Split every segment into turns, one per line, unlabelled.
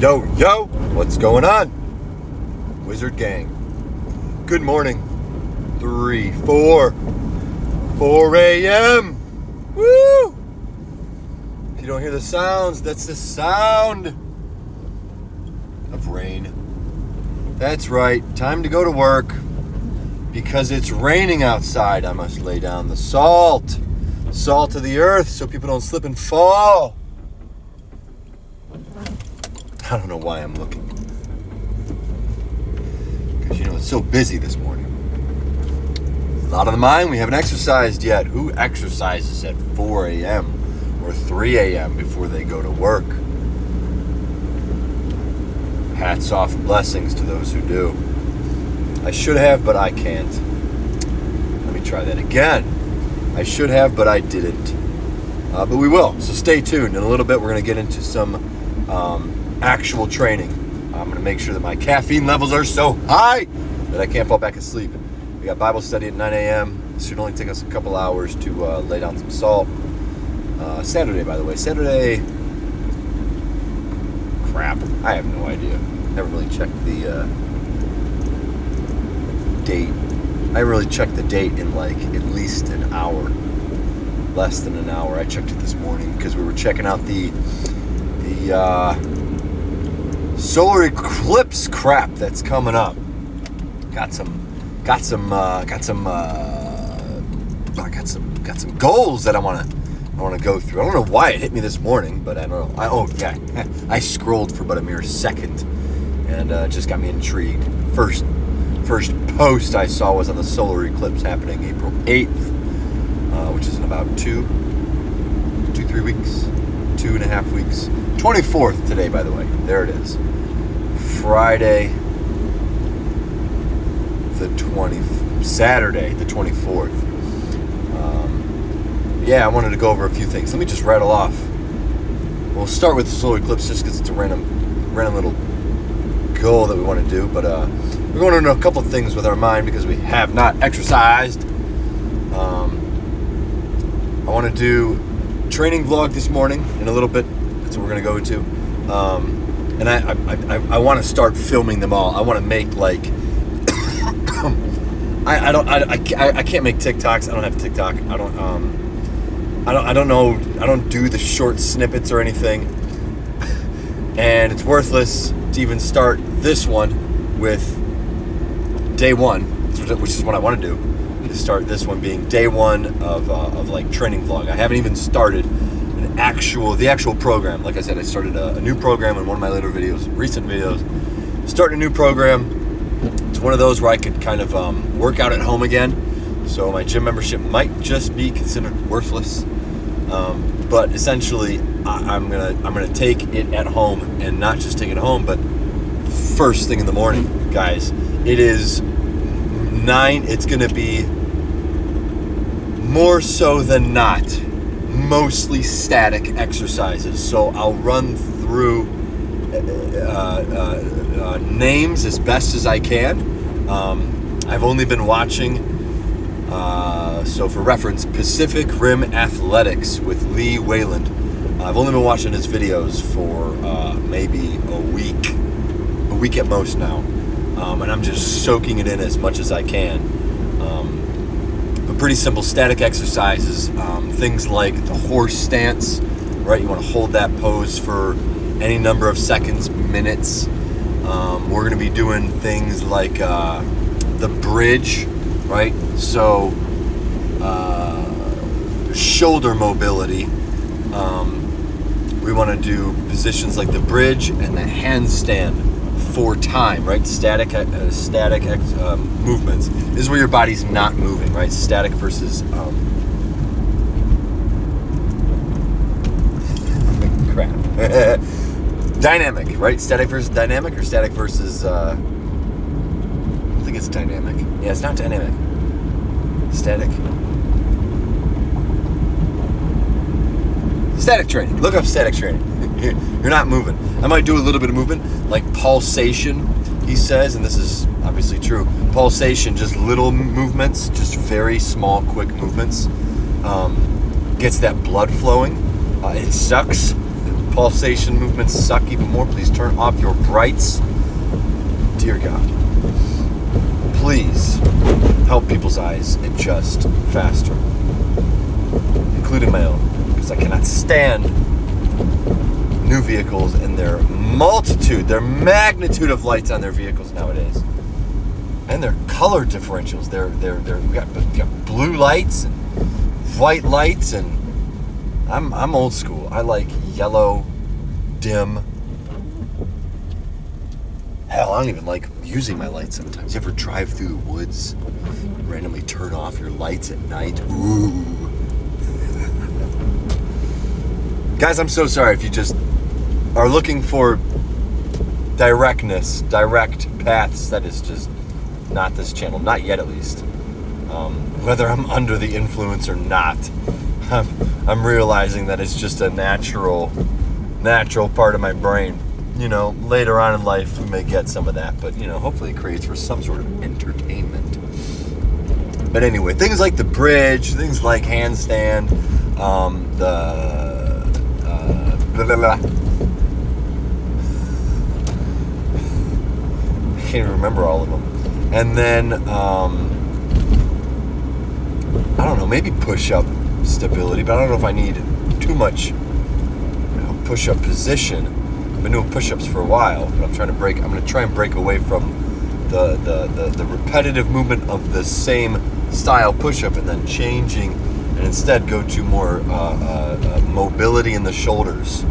Yo, what's going on? Wizard Gang. Good morning. 4 a.m. Woo! If you don't hear the sounds, that's the sound of rain. That's right, time to go to work. Because it's raining outside, I must lay down the salt of the earth so people don't slip and fall. I don't know why I'm looking. Because, it's so busy this morning. A lot on the mind. We haven't exercised yet. Who exercises at 4 a.m. or 3 a.m. before they go to work? Hats off and blessings to those who do. I should have, but I can't. Let me try that again. I should have, but I didn't. But we will. So stay tuned. In a little bit, we're going to get into some actual training. I'm going to make sure that my caffeine levels are so high that I can't fall back asleep. We got Bible study at 9 a.m. It should only take us a couple hours to lay down some salt. Saturday, by the way. Saturday... Crap. I have no idea. Never really checked the date. I really checked the date in at least an hour. Less than an hour. I checked it this morning because we were checking out the solar eclipse crap that's coming up. Got some goals that I want to go through. I don't know why it hit me this morning, but I don't know. I scrolled for about a mere second, and it just got me intrigued. First post I saw was on the solar eclipse happening April 8th, which is in about 3 weeks, 2.5 weeks. 24th today, by the way. There it is. Saturday the 24th. I wanted to go over a few things. Let me just rattle off. We'll start with the solar eclipse just because it's a random little goal that we want to do. But we're going to do a couple of things with our mind because we have not exercised. I want to do training vlog this morning in a little bit. That's what we're going to go to. And I want to start filming them all. I want to make I can't make TikToks. I don't have TikTok. I don't know. I don't do the short snippets or anything. And it's worthless to even start this one with day one, which is what I want to do. To start this one being day one of training vlog. I haven't even started the actual program. Like I said, I started a new program in one of my recent videos. Starting a new program. It's one of those where I could kind of work out at home again. So my gym membership might just be considered worthless. But essentially, I'm gonna take it at home, and not just take it home, but first thing in the morning, guys. It is 9. It's gonna be more so than not mostly static exercises. So I'll run through names as best as I can. I've only been watching, so for reference, Pacific Rim Athletics with Lee Wayland. I've only been watching his videos for maybe a week at most now, and I'm just soaking it in as much as I can. But pretty simple static exercises, things like the horse stance, right? You want to hold that pose for any number of seconds, minutes. We're going to be doing things like the bridge, right? So shoulder mobility. We want to do positions like the bridge and the handstand for time, right? Static movements. This is where your body's not moving, right? Static versus crap. Dynamic, right? Static versus dynamic, or static versus I think it's dynamic. Yeah, it's not dynamic. Static training. Look up static training. You're not moving. I might do a little bit of movement, like pulsation, he says, and this is obviously true. Pulsation, just little movements, just very small, quick movements. Gets that blood flowing. It sucks. pulsation movements suck even more, please turn off your brights. Dear God, please help people's eyes adjust faster, including my own, because I cannot stand new vehicles and their magnitude of lights on their vehicles nowadays, and their color differentials. We got blue lights and white lights, and I'm old school. I like yellow, dim. Hell, I don't even like using my lights sometimes. You ever drive through the woods, randomly turn off your lights at night? Ooh. Guys, I'm so sorry if you just are looking for direct paths. That is just not this channel, not yet at least. Whether I'm under the influence or not, I'm realizing that it's just a natural part of my brain. You know, later on in life we may get some of that, but you know, hopefully it creates for some sort of entertainment. But anyway, things like the bridge, things like handstand, I can't even remember all of them. And then I don't know, maybe push-up stability, but I don't know if I need too much push-up position. I've been doing push-ups for a while, but I'm going to try and break away from the repetitive movement of the same style push-up and then changing, and instead go to more mobility in the shoulders,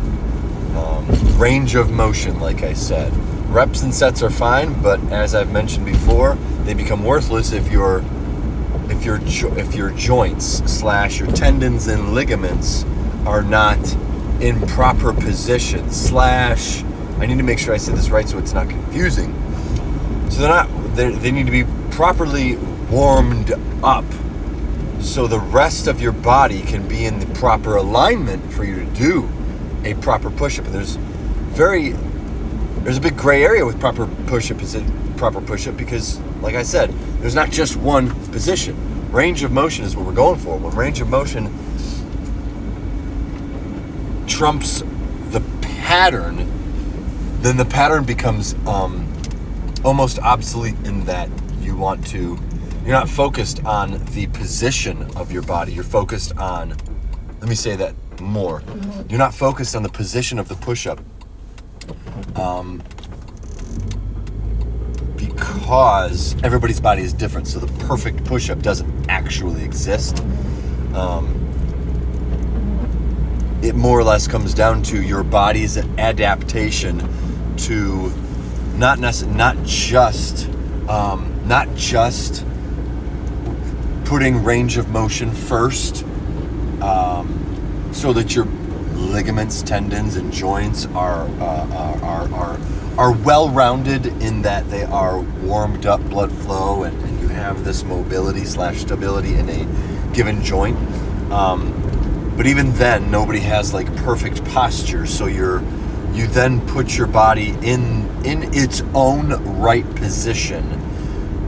range of motion, like I said. Reps and sets are fine, but as I've mentioned before, they become worthless if your joints / your tendons and ligaments are not in proper position / I need to make sure I say this right so it's not confusing. So they need to be properly warmed up so the rest of your body can be in the proper alignment for you to do a proper push-up. And there's a big gray area with proper push-up because, like I said, there's not just one position. Range of motion is what we're going for. When range of motion trumps the pattern, then the pattern becomes almost obsolete in that you're not focused on the position of your body. You're focused on, let me say that more. You're not focused on the position of the push-up because everybody's body is different. So the perfect push-up doesn't actually exist. It more or less comes down to your body's adaptation to not just putting range of motion first, so that your ligaments, tendons, and joints are well-rounded in that they are warmed up blood flow, and you have this mobility / stability in a given joint. But even then, nobody has like perfect posture. So you then put your body in its own right position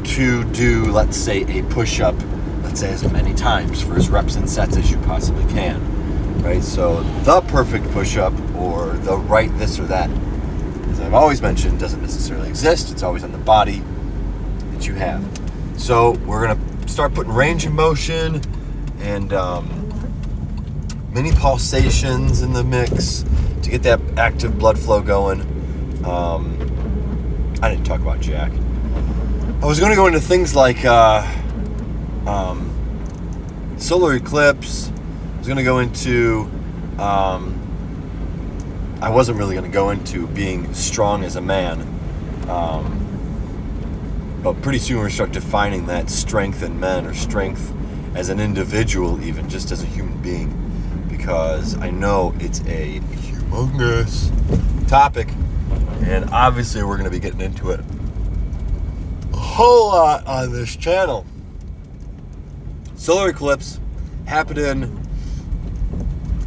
to do, let's say, a push-up, let's say as many times for as reps and sets as you possibly can, right? So the perfect push-up or the right this or that, as I've always mentioned, doesn't necessarily exist. It's always on the body that you have. So we're going to start putting range of motion and mini pulsations in the mix to get that active blood flow going. I didn't talk about Jack. I was going to go into things like solar eclipse. I was going to go into I wasn't really going to go into being strong as a man, but pretty soon we're going to start defining that strength in men, or strength as an individual, even just as a human being, because I know it's a humongous topic, and obviously we're going to be getting into it a whole lot on this channel. Solar eclipse happened in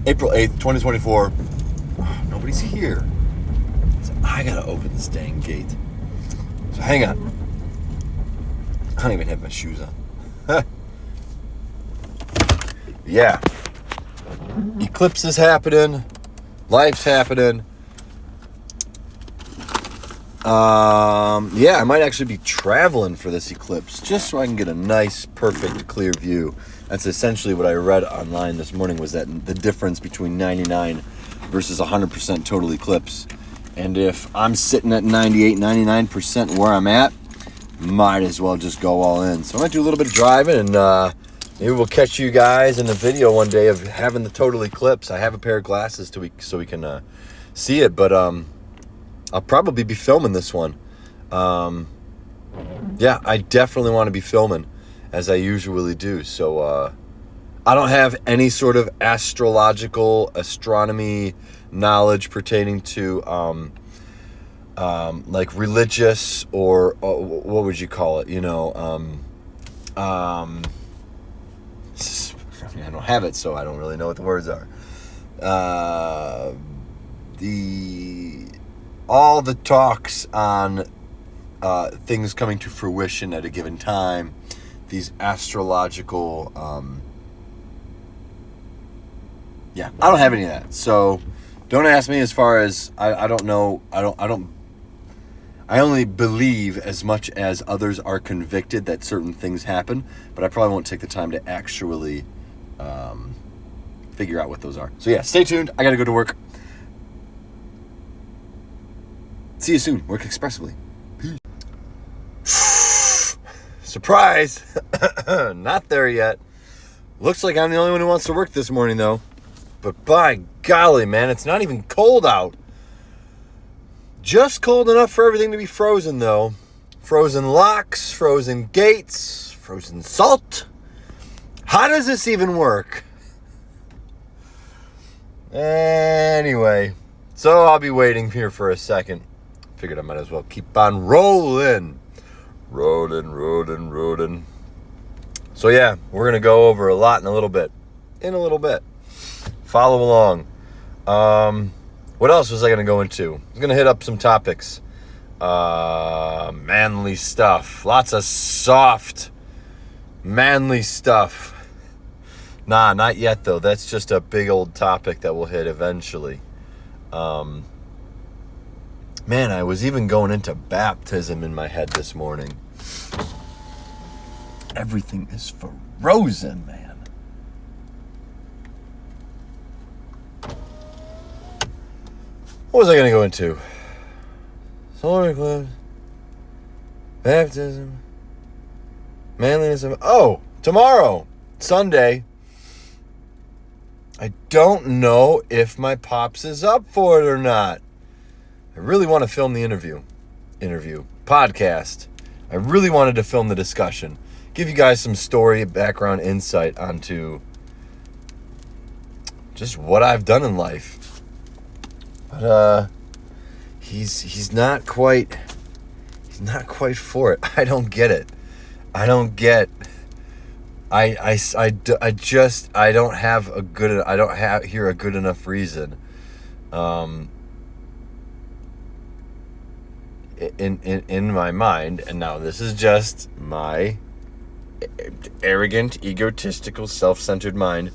April 8th, 2024. Oh, nobody's here. So I gotta open this dang gate. So hang on. I don't even have my shoes on. Yeah. Eclipse is happening. Life's happening. Yeah, I might actually be traveling for this eclipse just so I can get a nice, perfect, clear view. That's essentially what I read online this morning, was that the difference between 99 versus 100% total eclipse. And if I'm sitting at 98, 99% where I'm at, might as well just go all in. So I might do a little bit of driving, and maybe we'll catch you guys in the video one day of having the total eclipse. I have a pair of glasses so we can see it, but I'll probably be filming this one. Yeah, I definitely want to be filming, as I usually do. So I don't have any sort of astronomy knowledge pertaining to like religious or what would you call it? I don't have it, so I don't really know what the words are. All the talks on things coming to fruition at a given time, these astrological, I don't have any of that. So don't ask me as far as, I don't know. I only believe as much as others are convicted that certain things happen, but I probably won't take the time to actually figure out what those are. So yeah, stay tuned. I got to go to work. See you soon. Work expressively. Peace. Surprise! Not there yet. Looks like I'm the only one who wants to work this morning, though. But by golly, man, it's not even cold out. Just cold enough for everything to be frozen, though. Frozen locks, frozen gates, frozen salt. How does this even work? Anyway, so I'll be waiting here for a second. Figured I might as well keep on rolling. Rolling. So yeah, we're going to go over a lot in a little bit. Follow along. What else was I going to go into? I was going to hit up some topics. Manly stuff. Lots of soft, manly stuff. Nah, not yet though. That's just a big old topic that we'll hit eventually. Man, I was even going into baptism in my head this morning. Everything is frozen, man. What was I going to go into? Solar eclipse, baptism, manliness. Oh, tomorrow, Sunday. I don't know if my pops is up for it or not. I really want to film the interview, podcast. I really wanted to film the discussion. Give you guys some story, background, insight onto just what I've done in life. But he's not quite for it. I don't get it. I don't hear a good enough reason. In my mind, and now this is just my arrogant, egotistical, self-centered mind.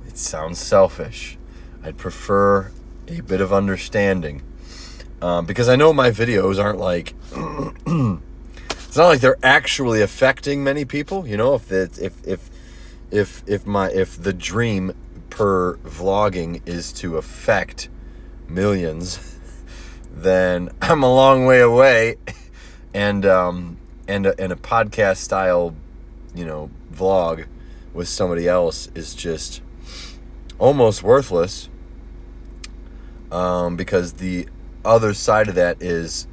It sounds selfish. I'd prefer a bit of understanding, because I know my videos aren't like it's not like they're actually affecting many people. If the dream per vlogging is to affect millions, then I'm a long way away, and a podcast style, vlog with somebody else is just almost worthless, because the other side of that is,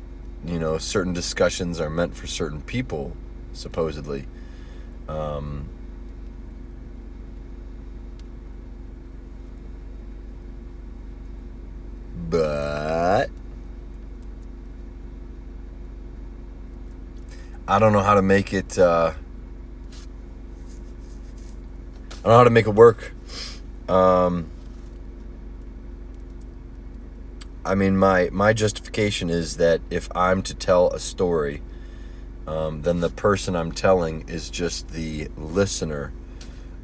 certain discussions are meant for certain people, supposedly. But I don't know how to make it. I don't know how to make it work. I mean, my justification is that if I'm to tell a story, then the person I'm telling is just the listener.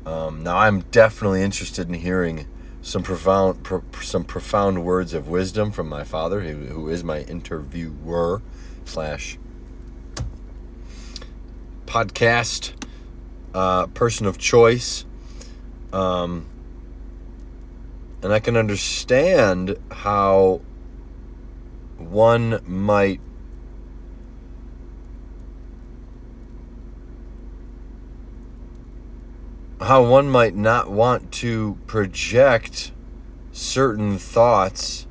Now, I'm definitely interested in hearing some profound words of wisdom from my father, who is my interviewer slash podcast person of choice. And I can understand how one might not want to project certain thoughts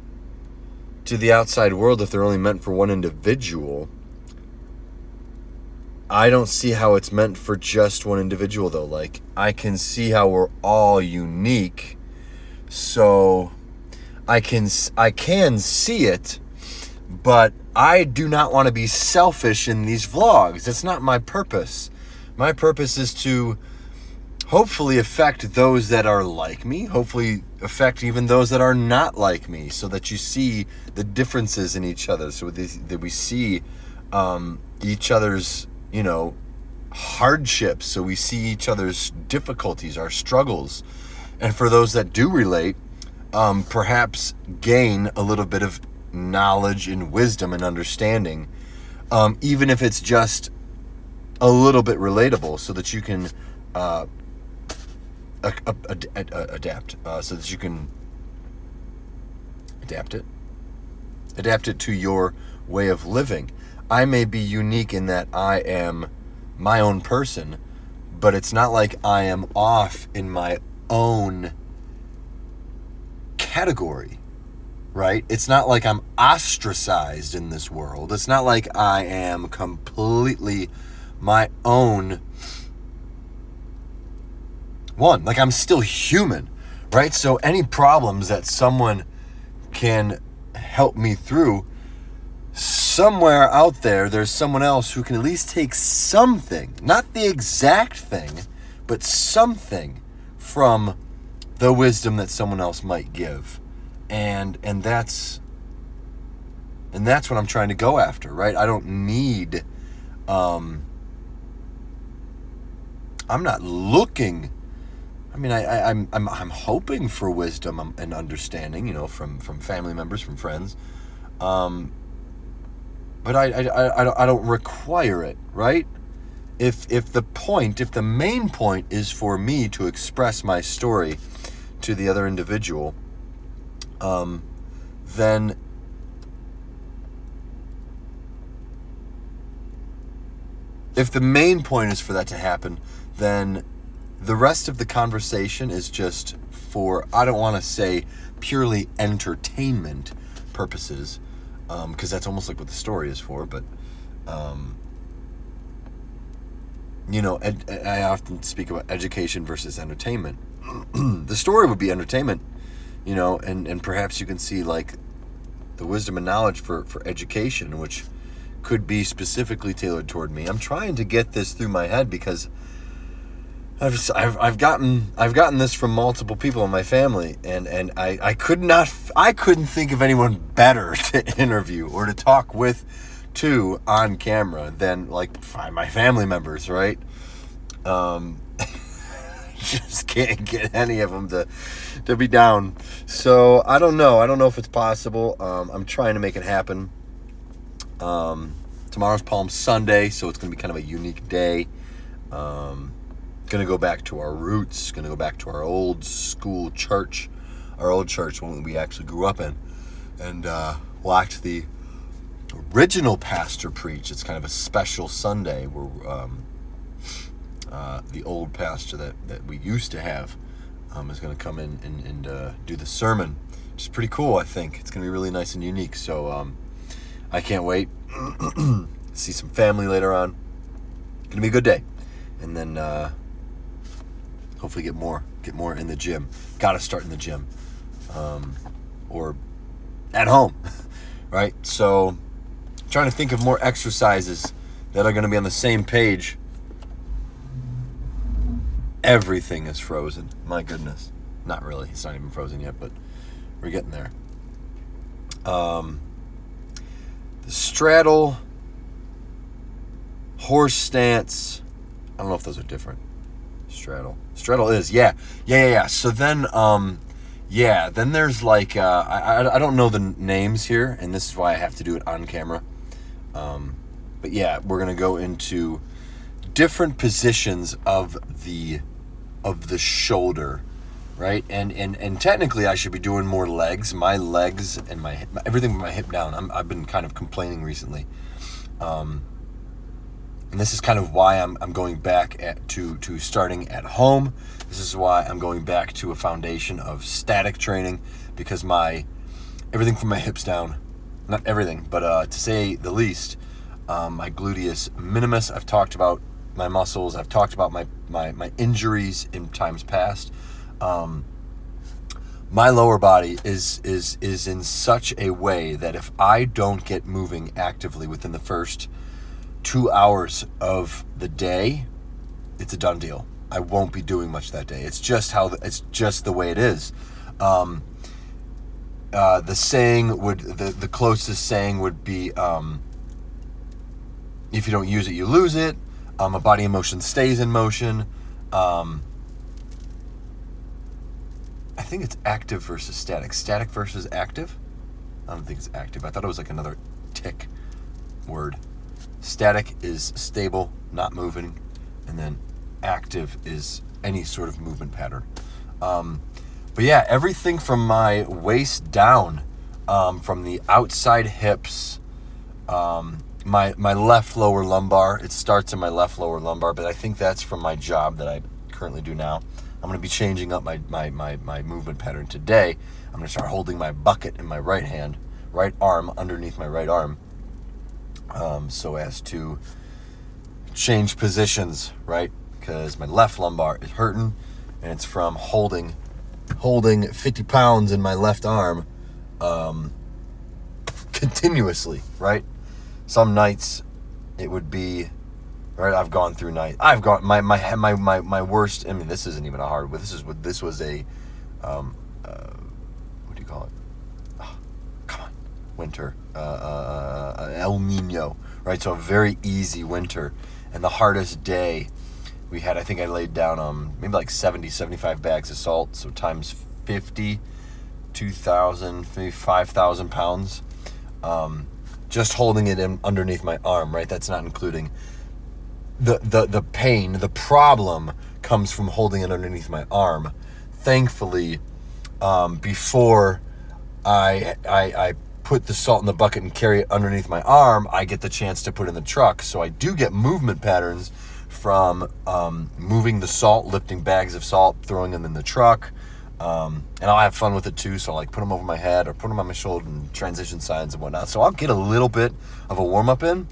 to the outside world if they're only meant for one individual. I don't see how it's meant for just one individual, though. Like, I can see how we're all unique, so I can see it, but I do not want to be selfish in these vlogs. That's not my purpose. My purpose is to hopefully affect those that are like me, hopefully affect even those that are not like me, so that you see the differences in each other, so that we see each other's, hardships, so we see each other's difficulties, our struggles, and for those that do relate, perhaps gain a little bit of knowledge and wisdom and understanding, even if it's just a little bit relatable, so that you can adapt, so that you can adapt it to your way of living. I may be unique in that I am my own person, but it's not like I am off in my own category, right? It's not like I'm ostracized in this world. It's not like I am completely my own one. Like, I'm still human, right? So any problems that someone can help me through, somewhere out there, there's someone else who can at least take something, not the exact thing, but something from the wisdom that someone else might give. And that's what I'm trying to go after, right? I don't need, I'm not looking, I'm hoping for wisdom and understanding, from family members, from friends, but I don't require it, right? If the main point is for me to express my story to the other individual, then if the main point is for that to happen, then the rest of the conversation is just for, I don't want to say purely entertainment purposes, because that's almost like what the story is for, but I often speak about education versus entertainment. The story would be entertainment, and perhaps you can see like the wisdom and knowledge for education, which could be specifically tailored toward me. I'm trying to get this through my head because I've gotten this from multiple people in my family, and I couldn't think of anyone better to interview or to talk with on camera than like my family members, right? Just can't get any of them to be down. So I don't know if it's possible. I'm trying to make it happen. Tomorrow's Palm Sunday, so it's gonna be kind of a unique day. Gonna go back to our roots, gonna go back to our old school church, our old church when we actually grew up in, and watch the original pastor preach. It's kind of a special Sunday where the old pastor that we used to have is gonna come in and do the sermon, which is pretty cool. I think it's gonna be really nice and unique, so I can't wait. See some family later on. Gonna be a good day, and then hopefully get more in the gym. Gotta start in the gym, or at home, right? So trying to think of more exercises that are gonna be on the same page. Everything is frozen. My goodness. Not really. It's not even frozen yet, but we're getting there. The straddle, horse stance. I don't know if those are different. Straddle is, yeah. So then, Yeah, then there's like, I don't know the names here, and this is why I have to do it on camera. But yeah, we're going to go into different positions of the shoulder, right? And technically I should be doing more legs. My legs and my hip, everything with my hip down. I've been kind of complaining recently. And this is kind of why I'm going back to starting at home. This is why I'm going back to a foundation of static training, because everything from my hips down, not everything, but to say the least, my gluteus minimus. I've talked about my muscles. I've talked about my injuries in times past. My lower body is in such a way that if I don't get moving actively within the first 2 hours of the day, it's a done deal. I won't be doing much that day. It's just the way it is. The saying the closest saying would be, if you don't use it, you lose it. A body in motion stays in motion. I think it's active versus static. Static versus active? I don't think it's active. I thought it was like another tick word. Static is stable, not moving, and then active is any sort of movement pattern. But yeah, everything from my waist down, from the outside hips, my left lower lumbar. It starts in my left lower lumbar, but I think that's from my job that I currently do now. I'm going to be changing up my movement pattern today. I'm going to start holding my bucket in my right arm underneath my right arm, so as to change positions, right? Because my left lumbar is hurting, and it's from holding 50 pounds in my left arm continuously, right? Some nights it would be, right, I've gone through nights. I've got my worst. I mean, this isn't even a hard one. This was a what do you call it? Oh, come on, winter, El Nino, right? So a very easy winter, and the hardest day we had, I think I laid down maybe like 75 bags of salt, so times 50, 2,000, maybe 5,000 pounds, just holding it in underneath my arm, right? That's not including the pain. The problem comes from holding it underneath my arm. Thankfully, before I put the salt in the bucket and carry it underneath my arm, I get the chance to put it in the truck. So I do get movement patterns from moving the salt, lifting bags of salt, throwing them in the truck. And I'll have fun with it too. So I'll like put them over my head or put them on my shoulder and transition signs and whatnot. So I'll get a little bit of a warm up in.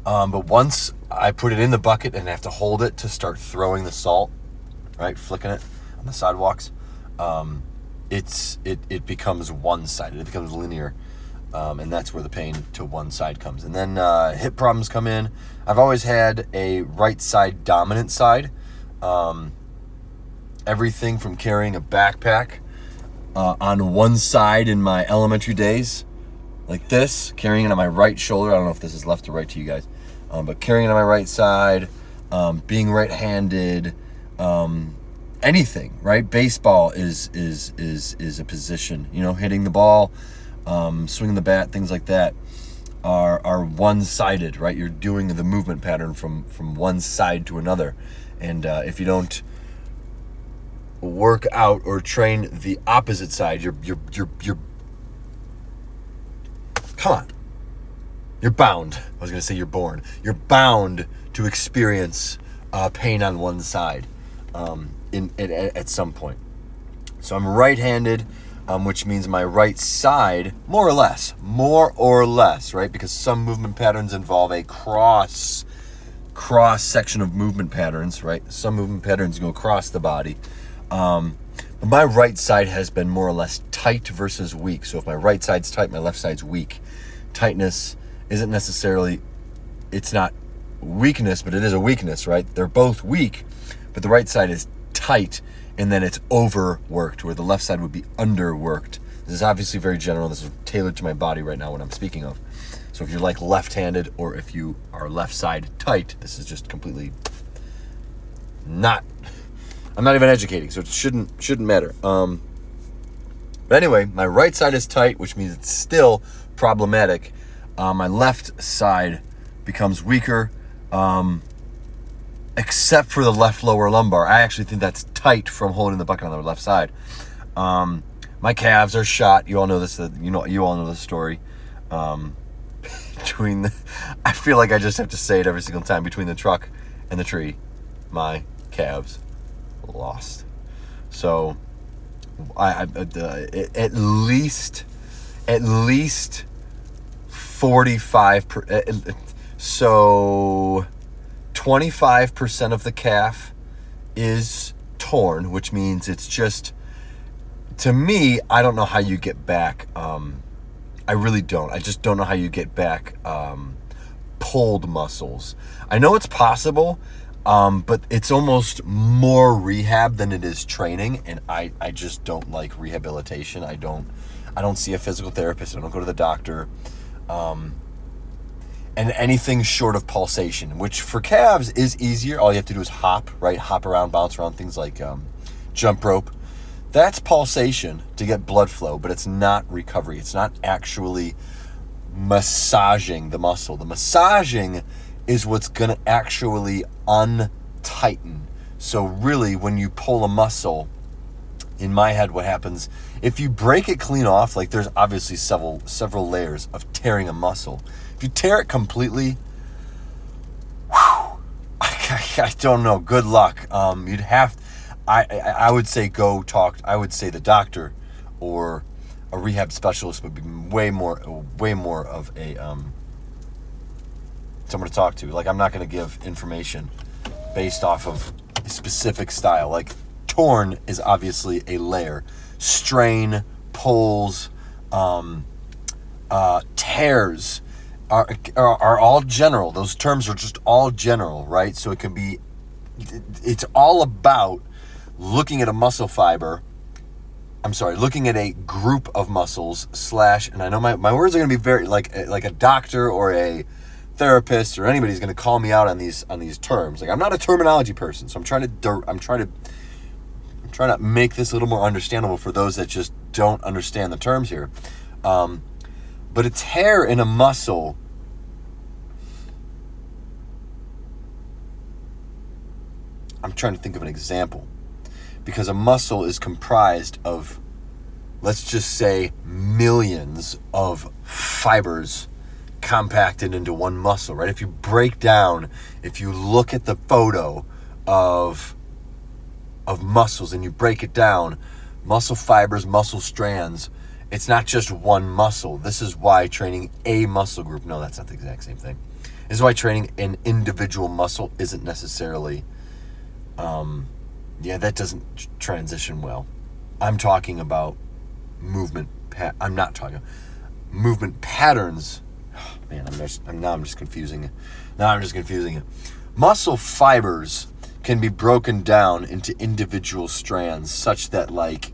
But once I put it in the bucket and I have to hold it to start throwing the salt, right, flicking it on the sidewalks, it becomes one-sided. It becomes linear, and that's where the pain to one side comes. And then hip problems come in. I've always had a right side dominant side. Everything from carrying a backpack on one side in my elementary days, like this, carrying it on my right shoulder. I don't know if this is left or right to you guys, but carrying it on my right side, being right-handed, anything, right? Baseball is a position, hitting the ball, swinging the bat, things like that are one-sided, right? You're doing the movement pattern from one side to another, and if you don't work out or train the opposite side, you're come on. You're bound. I was going to say you're born. You're bound to experience pain on one side at some point. So I'm right-handed, which means my right side, more or less, right? Because some movement patterns involve a cross section of movement patterns, right? Some movement patterns go across the body. But my right side has been more or less tight versus weak. So if my right side's tight, my left side's weak. Tightness isn't necessarily, it's not weakness, but it is a weakness, right? They're both weak, but the right side is tight, and then it's overworked, where the left side would be underworked. This is obviously very general. This is tailored to my body right now, what I'm speaking of. So if you're like left-handed, or if you are left side tight, this is just completely not, I'm not even educating, so it shouldn't matter. But anyway, my right side is tight, which means it's still problematic. My left side becomes weaker, except for the left lower lumbar. I actually think that's tight from holding the bucket on the left side. My calves are shot. You all know this. You all know this story. I feel like I just have to say it every single time. Between the truck and the tree, my calves lost. So, at least 45%. So 25% of the calf is torn, which means it's just, to me, I don't know how you get back. I really don't. I just don't know how you get back pulled muscles. I know it's possible, but it's almost more rehab than it is training, and I just don't like rehabilitation. I don't see a physical therapist. I don't go to the doctor. And anything short of pulsation, which for calves is easier. All you have to do is hop, right? Hop around, bounce around, things like jump rope. That's pulsation to get blood flow, but it's not recovery. It's not actually massaging the muscle. The massaging is what's going to actually untighten. So really, when you pull a muscle, in my head, what happens, if you break it clean off, like there's obviously several layers of tearing a muscle. If you tear it completely, I don't know. Good luck. You'd have. I would say go talk. I would say the doctor or a rehab specialist would be way more of a someone to talk to. Like, I'm not going to give information based off of a specific style. Like, torn is obviously a layer. Strain, pulls, tears are all general. Those terms are just all general, right? So it can be, it's all about looking at a muscle fiber. Looking at a group of muscles / and I know my words are going to be very like a doctor or a therapist or anybody's going to call me out on these terms. Like, I'm not a terminology person, so I'm trying to make this a little more understandable for those that just don't understand the terms here. But a tear in a muscle, I'm trying to think of an example, because a muscle is comprised of, let's just say, millions of fibers compacted into one muscle, right? If you look at the photo of muscles and you break it down, muscle fibers, muscle strands, it's not just one muscle. This is why training a muscle group, no, that's not the exact same thing. This is why training an individual muscle isn't necessarily, that doesn't transition well. I'm talking about movement. I'm not talking movement patterns. Oh, man, I'm just confusing it. Now I'm just confusing it. Muscle fibers can be broken down into individual strands such that, like,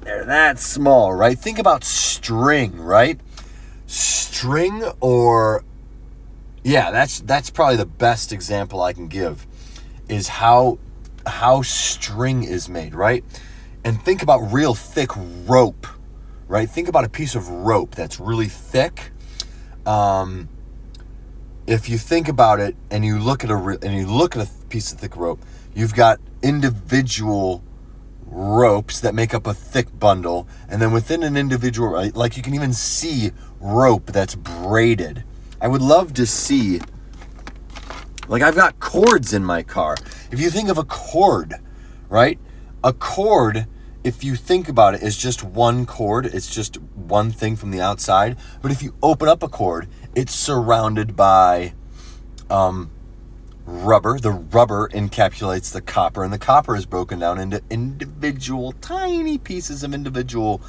they're that small, right? Think about string, right? String, or that's probably the best example I can give, is how string is made, right? And think about real thick rope, right? Think about a piece of rope that's really thick. If you think about it and you look at a piece of thick rope, you've got individual ropes that make up a thick bundle, and then within an individual, right, like, you can even see rope that's braided. I would love to see, like, I've got cords in my car. If you think of a cord, right? A cord, if you think about it, is just one cord. It's just one thing from the outside. But if you open up a cord, it's surrounded by rubber. The rubber encapsulates the copper, and the copper is broken down into individual tiny pieces of individual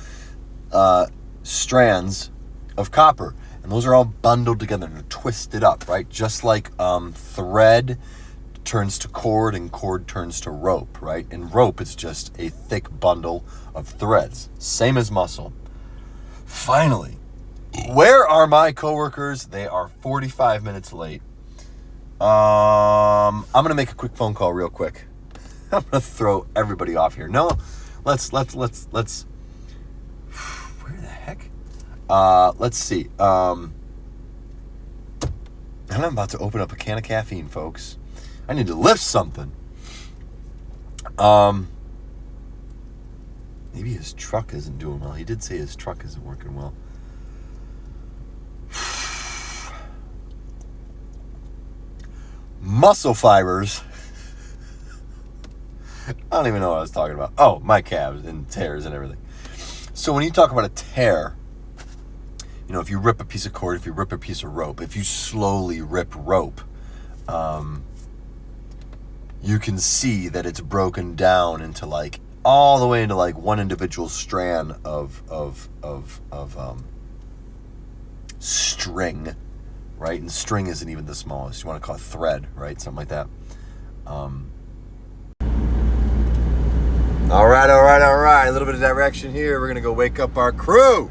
strands of copper. And those are all bundled together and twisted up, right? Just like thread turns to cord and cord turns to rope, right? And rope is just a thick bundle of threads. Same as muscle. Finally, where are my coworkers? They are 45 minutes late. I'm going to make a quick phone call real quick. I'm going to throw everybody off here. No, let's Let's see. And I'm about to open up a can of caffeine, folks. I need to lift something. Maybe his truck isn't doing well. He did say his truck isn't working well. Muscle fibers. I don't even know what I was talking about. Oh, my calves and tears and everything. So when you talk about a tear, you know, if you rip a piece of cord, if you rip a piece of rope, if you slowly rip rope, you can see that it's broken down into like all the way into like one individual strand of string, right? And string isn't even the smallest. You want to call it thread, right? Something like that. All right. A little bit of direction here. We're going to go wake up our crew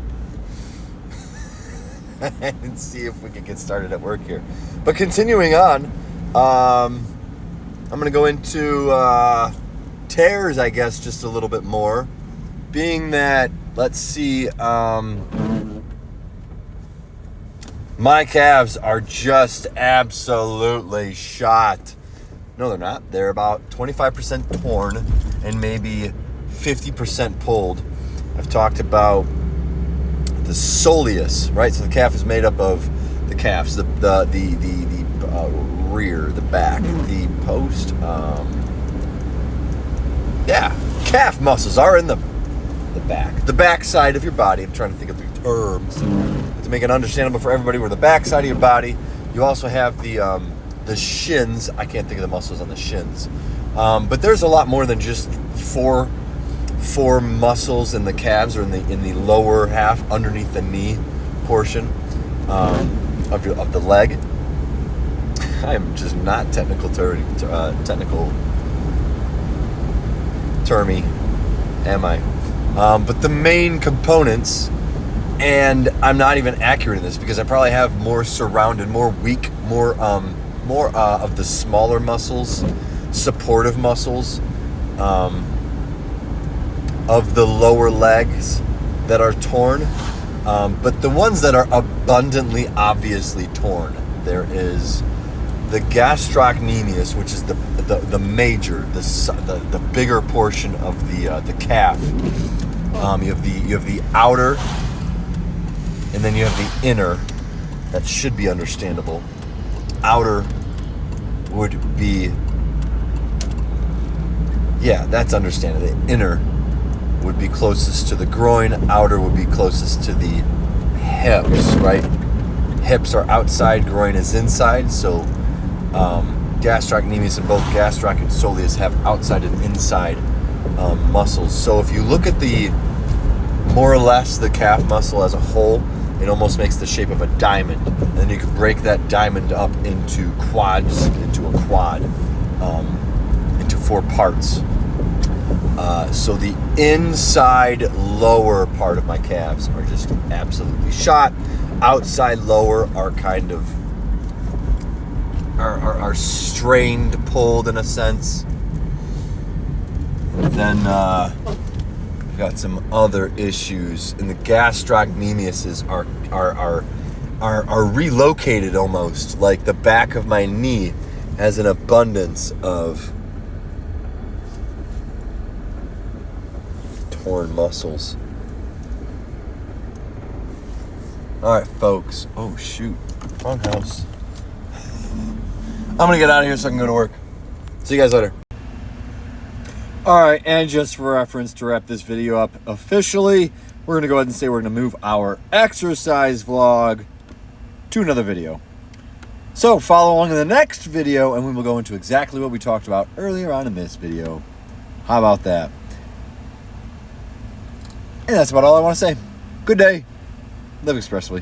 and see if we can get started at work here. But continuing on, I'm going to go into tears, I guess, just a little bit more. Being that, let's see, my calves are just absolutely shot. No, they're not. They're about 25% torn and maybe 50% pulled. I've talked about the soleus, right? So the calf is made up of the calves, the rear, the back, the post. Calf muscles are in the back. The back side of your body. I'm trying to think of the terms to make it understandable for everybody. We're the back side of your body. You also have the shins. I can't think of the muscles on the shins. But there's a lot more than just four muscles in the calves or in the lower half underneath the knee portion of the leg. I am just not technical termy, am I? But the main components, and I'm not even accurate in this because I probably have more weak, more of the smaller muscles, supportive muscles, of the lower legs that are torn. But the ones that are abundantly, obviously torn, there is the gastrocnemius, which is the major, the bigger portion of the calf. You have the outer, and then you have the inner. That should be understandable. Outer would be, that's understandable. The inner would be closest to the groin. Outer would be closest to the hips, right? Hips are outside, groin is inside. So gastrocnemius and both gastroc and soleus have outside and inside muscles. So if you look at more or less the calf muscle as a whole, it almost makes the shape of a diamond. And then you can break that diamond up into quads, into a quad, into 4 parts. So the inside lower part of my calves are just absolutely shot. Outside lower are kind of are strained, pulled in a sense. And then we've got some other issues, and the gastrocnemiuses are relocated almost. Like the back of my knee has an abundance of torn muscles. All right, folks. Oh shoot, wrong house. I'm gonna get out of here so I can go to work. See you guys later. All right, and just for reference, to wrap this video up officially, we're gonna go ahead and say we're gonna move our exercise vlog to another video. So follow along in the next video, and we will go into exactly what we talked about earlier on in this video. How about that? And that's about all I want to say. Good day. Live expressively.